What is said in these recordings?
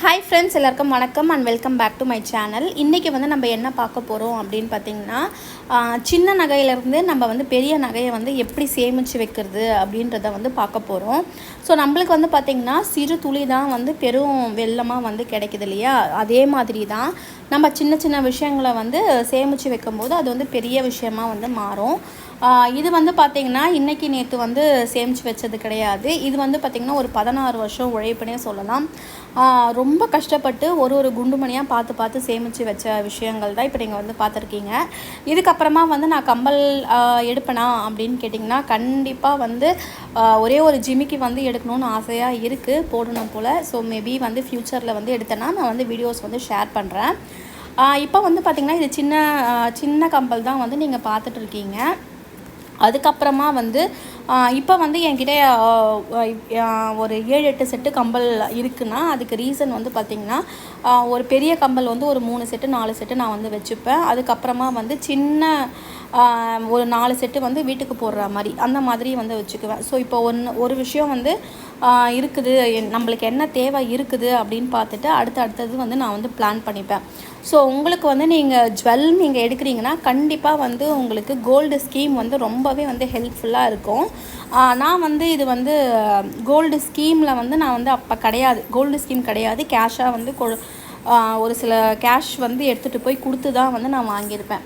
Hi friends, எல்லாருக்கும் வணக்கம் and welcome back to my channel. இன்றைக்கி வந்து நம்ம என்ன பார்க்க போகிறோம் அப்படின்னு பார்த்திங்கன்னா, சின்ன நகையிலேருந்து நம்ம வந்து பெரிய நகையை வந்து எப்படி சேமித்து வைக்கிறது அப்படின்றத வந்து பார்க்க போகிறோம். ஸோ நம்மளுக்கு வந்து பார்த்திங்கன்னா சிறு துளி தான் வந்து பெரும் வெள்ளமாக வந்து கிடைக்குது இல்லையா? அதே மாதிரி தான் நம்ம சின்ன சின்ன விஷயங்களை வந்து சேமித்து வைக்கும்போது அது வந்து பெரிய விஷயமாக வந்து மாறும். இது வந்து பார்த்திங்கன்னா இன்றைக்கி நேற்று வந்து சேமித்து வச்சது கிடையாது. இது வந்து பார்த்திங்கன்னா ஒரு 16 வருஷம் உழைப்புனே சொல்லலாம். ரொம்ப கஷ்டப்பட்டு ஒரு குண்டுமணியாக பார்த்து சேமித்து வச்ச விஷயங்கள் தான் இப்போ நீங்கள் வந்து பார்த்துருக்கீங்க. இதுக்கப்புறமா வந்து நான் கம்பல் எடுப்பேனா அப்படின்னு கேட்டிங்கன்னா, கண்டிப்பாக வந்து ஒரே ஒரு ஜிமிக்கி வந்து எடுக்கணும்னு ஆசையாக இருக்குது, போடணும் போல். ஸோ மேபி வந்து ஃப்யூச்சரில் வந்து எடுத்தேன்னா நான் வந்து வீடியோஸ் வந்து ஷேர் பண்ணுறேன். இப்போ வந்து பார்த்திங்கன்னா இது சின்ன கம்பல் தான் வந்து நீங்கள் பார்த்துட்ருக்கீங்க. அதுக்கப்புறமா வந்து இப்போ வந்து என்கிட்ட ஒரு 7-8 செட்டு கம்பல் இருக்குன்னா அதுக்கு ரீசன் வந்து பார்த்திங்கன்னா, ஒரு பெரிய கம்பல் வந்து ஒரு 3 செட்டு 4 செட்டு நான் வந்து வச்சுப்பேன். அதுக்கப்புறமா வந்து சின்ன ஒரு 4 செட்டு வந்து வீட்டுக்கு போடுற மாதிரி அந்த மாதிரி வந்து வச்சுக்குவேன். ஸோ இப்போ ஒரு விஷயம் வந்து இருக்குது, நம்மளுக்கு என்ன தேவை இருக்குது அப்படின்னு பார்த்துட்டு அடுத்தது வந்து நான் வந்து பிளான் பண்ணிப்பேன். ஸோ உங்களுக்கு வந்து நீங்கள் எடுக்கிறீங்கன்னா கண்டிப்பாக வந்து உங்களுக்கு கோல்டு ஸ்கீம் வந்து ரொம்பவே வந்து ஹெல்ப்ஃபுல்லாக இருக்கும். நான் வந்து இது வந்து கோல்டு ஸ்கீமில் வந்து நான் வந்து அப்போ கிடையாது, கோல்டு ஸ்கீம் கிடையாது, கேஷாக வந்து ஒரு சில கேஷ் வந்து எடுத்துகிட்டு போய் கொடுத்து தான் வந்து நான் வாங்கியிருப்பேன்.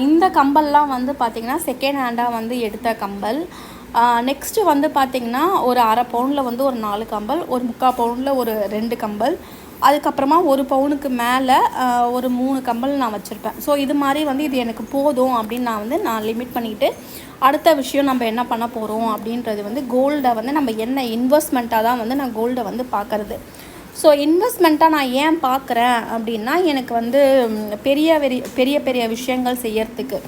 இந்த கம்பல்லாம் வந்து பார்த்திங்கன்னா செகண்ட் ஹேண்டாக வந்து எடுத்த கம்பல். நெக்ஸ்ட்டு வந்து பார்த்திங்கன்னா ஒரு அரை பவுனில் வந்து ஒரு 4 கம்பல், ஒரு 3/4 பவுனில் ஒரு 2 கம்பல், அதுக்கப்புறமா 1 பவுனுக்கு மேலே ஒரு 3 கம்பல் நான் வச்சுருப்பேன். ஸோ இது மாதிரி வந்து இது எனக்கு போதும் அப்படின்னு நான் லிமிட் பண்ணிவிட்டு அடுத்த விஷயம் நம்ம என்ன பண்ண போகிறோம் அப்படின்றது வந்து கோல்டை வந்து நம்ம என்ன இன்வெஸ்ட்மெண்ட்டாக தான் வந்து நான் கோல்டை வந்து பார்க்குறது. ஸோ இன்வெஸ்ட்மெண்ட்டாக நான் ஏன் பார்க்குறேன் அப்படின்னா, எனக்கு வந்து பெரிய விஷயங்கள் செய்யறதுக்கு,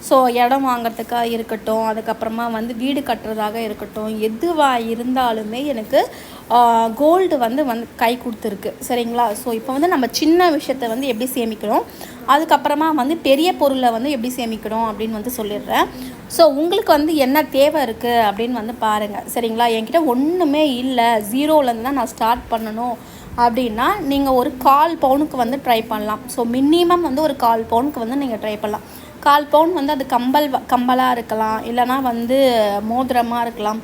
ஸோ இடம் வாங்கிறதுக்காக இருக்கட்டும், அதுக்கப்புறமா வந்து வீடு கட்டுறதாக இருக்கட்டும், எதுவாக இருந்தாலுமே எனக்கு கோல்டு வந்து கை கொடுத்துருக்கு, சரிங்களா? ஸோ இப்போ வந்து நம்ம சின்ன விஷயத்தை வந்து எப்படி சேமிக்கணும், அதுக்கப்புறமா வந்து பெரிய பொருளை வந்து எப்படி சேமிக்கணும் அப்படின்னு வந்து சொல்லிடுறேன். ஸோ உங்களுக்கு வந்து என்ன தேவை இருக்குது அப்படின்னு வந்து பாருங்கள், சரிங்களா? என்கிட்ட ஒன்றுமே இல்லை, ஜீரோலேருந்து தான் நான் ஸ்டார்ட் பண்ணணும் அப்படின்னா நீங்கள் ஒரு 1/4 பவுனுக்கு வந்து ட்ரை பண்ணலாம். ஸோ மினிமம் வந்து ஒரு 1/4 பவுனுக்கு வந்து நீங்கள் ட்ரை பண்ணலாம். 1/4 பவுன் வந்து அது கம்பலாக இருக்கலாம், இல்லைனா வந்து மோதிரமாக இருக்கலாம்.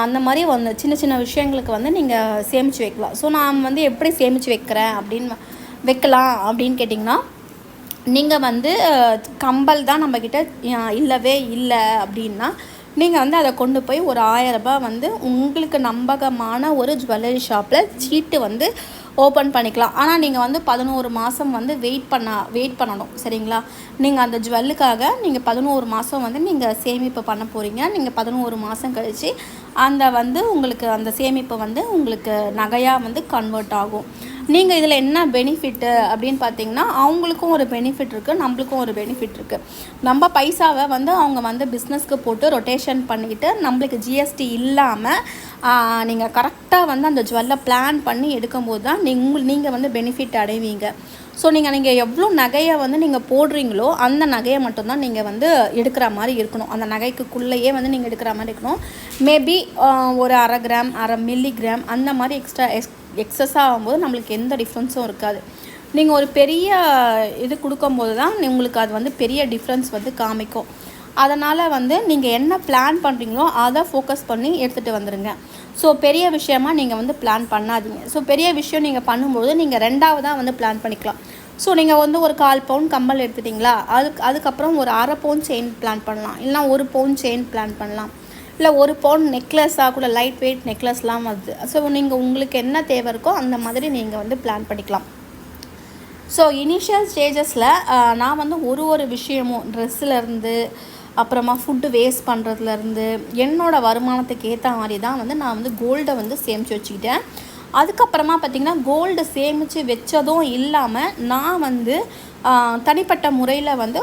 அந்த மாதிரி வந்து சின்ன விஷயங்களுக்கு வந்து நீங்கள் சேமித்து வைக்கலாம். ஸோ நான் வந்து எப்படி சேமித்து வைக்கலாம் அப்படின்னு கேட்டிங்கன்னா, நீங்கள் வந்து கம்பல் தான் நம்மக்கிட்ட இல்லவே இல்லை அப்படின்னா நீங்கள் வந்து அதை கொண்டு போய் ஒரு 1000 ரூபாய் வந்து உங்களுக்கு நம்பகமான ஒரு ஜுவல்லரி ஷாப்பில் சீட்டு வந்து ஓப்பன் பண்ணிக்கலாம். ஆனால் நீங்கள் வந்து 11 மாதம் வந்து வெயிட் பண்ணணும், சரிங்களா? நீங்கள் அந்த ஜுவல்லுக்காக நீங்கள் 11 மாதம் வந்து நீங்கள் சேமிப்பு பண்ண போகிறீங்க. நீங்கள் 11 மாதம் கழித்து உங்களுக்கு அந்த சேமிப்பு வந்து உங்களுக்கு நகையாக வந்து கன்வெர்ட் ஆகும். நீங்கள் இதில் என்ன பெனிஃபிட்டு அப்படின்னு பார்த்தீங்கன்னா, அவங்களுக்கும் ஒரு பெனிஃபிட் இருக்குது, நம்மளுக்கும் ஒரு பெனிஃபிட் இருக்குது. நம்ம பைசாவை வந்து அவங்க வந்து பிஸ்னஸ்க்கு போட்டு ரொட்டேஷன் பண்ணிக்கிட்டு நம்மளுக்கு ஜிஎஸ்டி இல்லாமல் நீங்கள் கரெக்டாக வந்து அந்த ஜுவல்லை பிளான் பண்ணி எடுக்கும்போது தான் நீங்கள் வந்து பெனிஃபிட் அடைவீங்க. ஸோ நீங்கள் எவ்வளோ நகையை வந்து நீங்கள் போடுறீங்களோ அந்த நகையை மட்டும்தான் நீங்கள் வந்து எடுக்கிற மாதிரி இருக்கணும். அந்த நகைக்குள்ளேயே வந்து நீங்கள் எடுக்கிற மாதிரி இருக்கணும். மேபி ஒரு 1/2 கிராம் 1/2 மில்லிகிராம் அந்த மாதிரி எக்ஸஸ் ஆகும்போது நம்மளுக்கு எந்த டிஃப்ரென்ஸும் இருக்காது. நீங்கள் ஒரு பெரிய இது கொடுக்கும்போது தான் உங்களுக்கு அது வந்து பெரிய டிஃப்ரென்ஸ் வந்து காமிக்கும். அதனால் வந்து நீங்கள் என்ன பிளான் பண்ணுறீங்களோ அதை ஃபோக்கஸ் பண்ணி எடுத்துகிட்டு வந்துடுங்க. ஸோ பெரிய விஷயமாக நீங்கள் வந்து பிளான் பண்ணாதீங்க. ஸோ பெரிய விஷயம் நீங்கள் பண்ணும்போது நீங்கள் 2ஆவதாக வந்து பிளான் பண்ணிக்கலாம். ஸோ நீங்கள் வந்து ஒரு 1/4 பவுன் கம்பல் எடுத்துட்டிங்களா, அதுக்கப்புறம் ஒரு 1/2 பவுன் செயின் பிளான் பண்ணலாம், இல்லைனா 1 பவுன் செயின் பிளான் பண்ணலாம், இல்லை 1 பவுன் நெக்லஸாக கூட லைட் வெயிட் நெக்லஸ்லாம் வருது. ஸோ உங்களுக்கு என்ன தேவை இருக்கோ அந்த மாதிரி நீங்கள் வந்து பிளான் பண்ணிக்கலாம். ஸோ இனிஷியல் ஸ்டேஜஸில் நான் வந்து ஒரு விஷயமும் ட்ரெஸ்ஸிலேருந்து அப்புறமா ஃபுட்டு வேஸ்ட் பண்ணுறதுலேருந்து என்னோடய வருமானத்துக்கு ஏற்ற மாதிரி தான் வந்து நான் வந்து கோல்டை வந்து சேமித்து வச்சுக்கிட்டேன். அதுக்கப்புறமா பார்த்திங்கன்னா கோல்டு சேமித்து வச்சதும் இல்லாமல் நான் வந்து தனிப்பட்ட முறையில் வந்து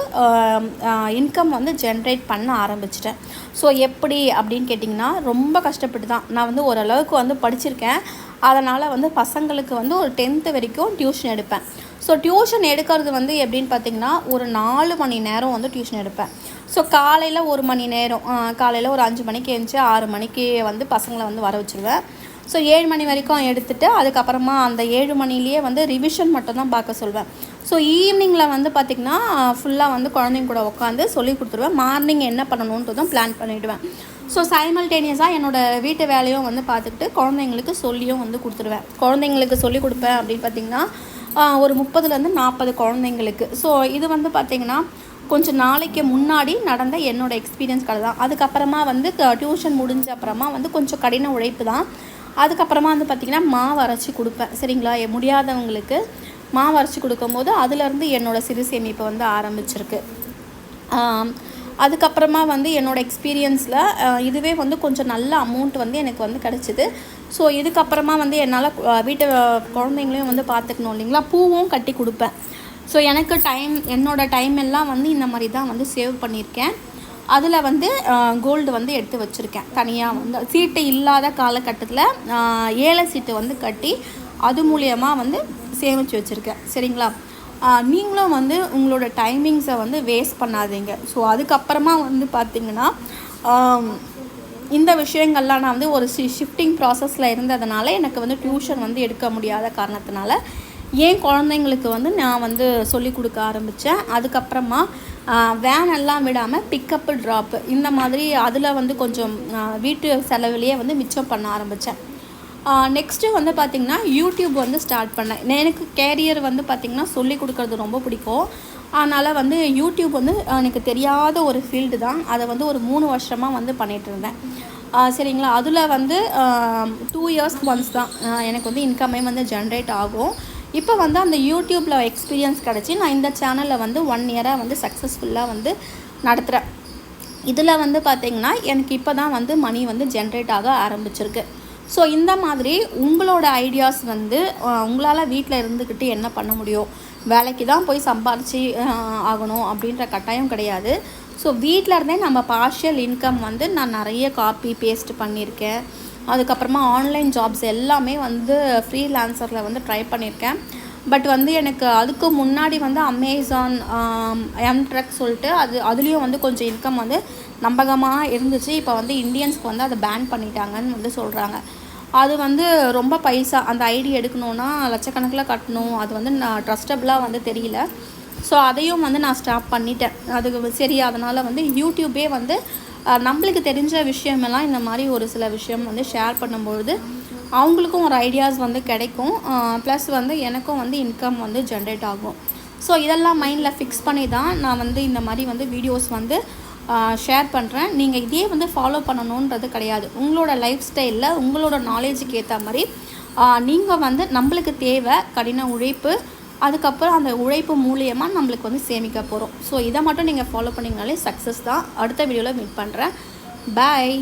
இன்கம் வந்து ஜென்ரேட் பண்ண ஆரம்பிச்சிட்டேன். ஸோ எப்படி அப்படின்னு கேட்டிங்கன்னா, ரொம்ப கஷ்டப்பட்டு தான் நான் வந்து ஓரளவுக்கு வந்து படிச்சிருக்கேன். அதனால் வந்து பசங்களுக்கு வந்து ஒரு 10th வரைக்கும் டியூஷன் எடுப்பேன். ஸோ டியூஷன் எடுக்கிறது வந்து எப்படின்னு பார்த்திங்கன்னா, ஒரு 4 மணி நேரம் வந்து டியூஷன் எடுப்பேன். ஸோ காலையில் 1 மணி நேரம், காலையில் ஒரு 5 மணிக்கு எழுந்துச்சி 6 மணிக்கு வந்து பசங்களை வந்து வர வச்சுருவேன். ஸோ 7 மணி வரைக்கும் எடுத்துகிட்டு அதுக்கப்புறமா அந்த 7 மணிலேயே வந்து ரிவிஷன் மட்டும் தான் பார்க்க சொல்வேன். ஸோ ஈவினிங்கில் வந்து பார்த்திங்கன்னா ஃபுல்லாக வந்து குழந்தைங்க கூட உட்காந்து சொல்லி கொடுத்துருவேன். மார்னிங் என்ன பண்ணணுன்றதும் பிளான் பண்ணிவிடுவேன். ஸோ சைமல்டேனியஸாக என்னோடய வீட்டு வேலையும் வந்து பார்த்துக்கிட்டு குழந்தைங்களுக்கு சொல்லியும் வந்து கொடுத்துருவேன். குழந்தைங்களுக்கு சொல்லி கொடுப்பேன் அப்படின்னு பார்த்திங்கன்னா ஒரு 30லேருந்து 40 குழந்தைங்களுக்கு. ஸோ இது வந்து பார்த்திங்கன்னா கொஞ்சம் நாளைக்கு முன்னாடி நடந்த என்னோடய எக்ஸ்பீரியன்ஸ் கதை தான். அதுக்கப்புறமா வந்து டியூஷன் முடிஞ்ச அப்புறமா வந்து கொஞ்சம் கடின உழைப்பு தான். அதுக்கப்புறமா வந்து பார்த்திங்கன்னா மாவு அரைச்சி கொடுப்பேன். சரிங்களா, முடியாதவங்களுக்கு மாவு அரைச்சி கொடுக்கும்போது அதுலேருந்து என்னோடய சிறு சேமிப்பு வந்து ஆரம்பிச்சிருக்கு. அதுக்கப்புறமா வந்து என்னோடய எக்ஸ்பீரியன்ஸில் இதுவே வந்து கொஞ்சம் நல்ல அமௌண்ட் வந்து எனக்கு வந்து கிடச்சிது. ஸோ இதுக்கப்புறமா வந்து என்னால் வீட்டு குழந்தைங்களையும் வந்து பார்த்துக்கணும் இல்லைங்களா, பூவும் கட்டி கொடுப்பேன். ஸோ எனக்கு என்னோடய டைம் எல்லாம் வந்து இந்த மாதிரி தான் வந்து சேவ் பண்ணியிருக்கேன். அதில் வந்து கோல்டு வந்து எடுத்து வச்சுருக்கேன். தனியாக வந்து சீட்டு இல்லாத காலகட்டத்தில் ஏழை சீட்டு வந்து கட்டி அது மூலியமாக வந்து சேமித்து வச்சுருக்கேன். சரிங்களா, நீங்களும் வந்து உங்களோட டைமிங்ஸை வந்து வேஸ்ட் பண்ணாதீங்க. ஸோ அதுக்கப்புறமா வந்து பார்த்திங்கன்னா இந்த விஷயங்கள்லாம் நான் வந்து ஒரு ஷிஃப்டிங் ப்ராசஸில் இருந்ததுனால எனக்கு வந்து டியூஷன் வந்து எடுக்க முடியாத காரணத்தினால என் குழந்தைங்களுக்கு வந்து நான் வந்து சொல்லி கொடுக்க ஆரம்பித்தேன். அதுக்கப்புறமா வேன் எல்லாம் விடாமல் பிக்கப்பு ட்ராப்பு இந்த மாதிரி அதில் வந்து கொஞ்சம் வீட்டு செலவுலேயே வந்து மிச்சம் பண்ண ஆரம்பித்தேன். நெக்ஸ்ட்டு வந்து பார்த்திங்கன்னா யூடியூப் வந்து ஸ்டார்ட் பண்ணேன். எனக்கு கேரியர் வந்து பார்த்திங்கன்னா சொல்லி கொடுக்குறது ரொம்ப பிடிக்கும். அதனால் வந்து யூடியூப் வந்து எனக்கு தெரியாத ஒரு ஃபீல்டு தான். அதை வந்து ஒரு 3 வருஷமாக வந்து பண்ணிகிட்டு இருந்தேன். சரிங்களா, அதில் வந்து 2 இயர்ஸ் ஒன்ஸ் தான் எனக்கு வந்து இன்கமே வந்து ஜென்ரேட் ஆகும். இப்போ வந்து அந்த யூடியூப்பில் எக்ஸ்பீரியன்ஸ் கிடச்சி நான் இந்த சேனலில் வந்து 1 இயராக வந்து சக்ஸஸ்ஃபுல்லாக வந்து நடத்துகிறேன். இதில் வந்து பார்த்திங்கன்னா எனக்கு இப்போ தான் வந்து மணி வந்து ஜென்ரேட் ஆக ஆரம்பிச்சிருக்கு. ஸோ இந்த மாதிரி உங்களோட ஐடியாஸ் வந்து உங்களால் வீட்டில் இருந்துக்கிட்டு என்ன பண்ண முடியும், வேலைக்கு தான் போய் சம்பாரித்து ஆகணும் அப்படின்ற கட்டாயம் கிடையாது. ஸோ வீட்டில் இருந்தே நம்ம பார்ஷியல் இன்கம் வந்து நான் நிறைய காப்பி பேஸ்ட் பண்ணியிருக்கேன். அதுக்கப்புறமா ஆன்லைன் ஜாப்ஸ் எல்லாமே வந்து ஃப்ரீலான்சரில் வந்து ட்ரை பண்ணியிருக்கேன். பட் வந்து எனக்கு அதுக்கு முன்னாடி வந்து அமேசான் எம்ட்ரக் சொல்லிட்டு அதுலேயும் வந்து கொஞ்சம் இன்கம் வந்து நம்பகமாக இருந்துச்சு. இப்போ வந்து இந்தியன்ஸ்க்கு வந்து அதை பேன் பண்ணிட்டாங்கன்னு வந்து சொல்கிறாங்க. அது வந்து ரொம்ப பைசா, அந்த ஐடி எடுக்கணுன்னா லட்சக்கணக்கில் கட்டணும். அது வந்து நான் ட்ரஸ்டபுளாக வந்து தெரியல. ஸோ அதையும் வந்து நான் ஸ்டாப் பண்ணிட்டேன். அதுக்கு சரி, அதனால் வந்து யூடியூபே வந்து நம்மளுக்கு தெரிஞ்ச விஷயமெல்லாம் இந்த மாதிரி ஒரு சில விஷயம் வந்து ஷேர் பண்ணும்பொழுது அவங்களுக்கும் ஒரு ஐடியாஸ் வந்து கிடைக்கும். ப்ளஸ் வந்து எனக்கும் வந்து இன்கம் வந்து ஜென்ரேட் ஆகும். ஸோ இதெல்லாம் மைண்டில் ஃபிக்ஸ் பண்ணி தான் நான் வந்து இந்த மாதிரி வந்து வீடியோஸ் வந்து ஷேர் பண்ணுறேன். நீங்கள் இதே வந்து ஃபாலோ பண்ணணுன்றது கிடையாது. உங்களோட லைஃப் ஸ்டைலில் உங்களோட நாலேஜுக்கு ஏற்ற மாதிரி நீங்கள் வந்து நம்மளுக்கு தேவை கடின உழைப்பு. அதுக்கப்புறம் அந்த உழைப்பு மூலியமாக நம்மளுக்கு வந்து சேமிக்க போகிறோம். ஸோ இதை மட்டும் நீங்கள் ஃபாலோ பண்ணிங்கனாலே சக்ஸஸ் தான். அடுத்த வீடியோவில் மீட் பண்ணுறேன். பாய்.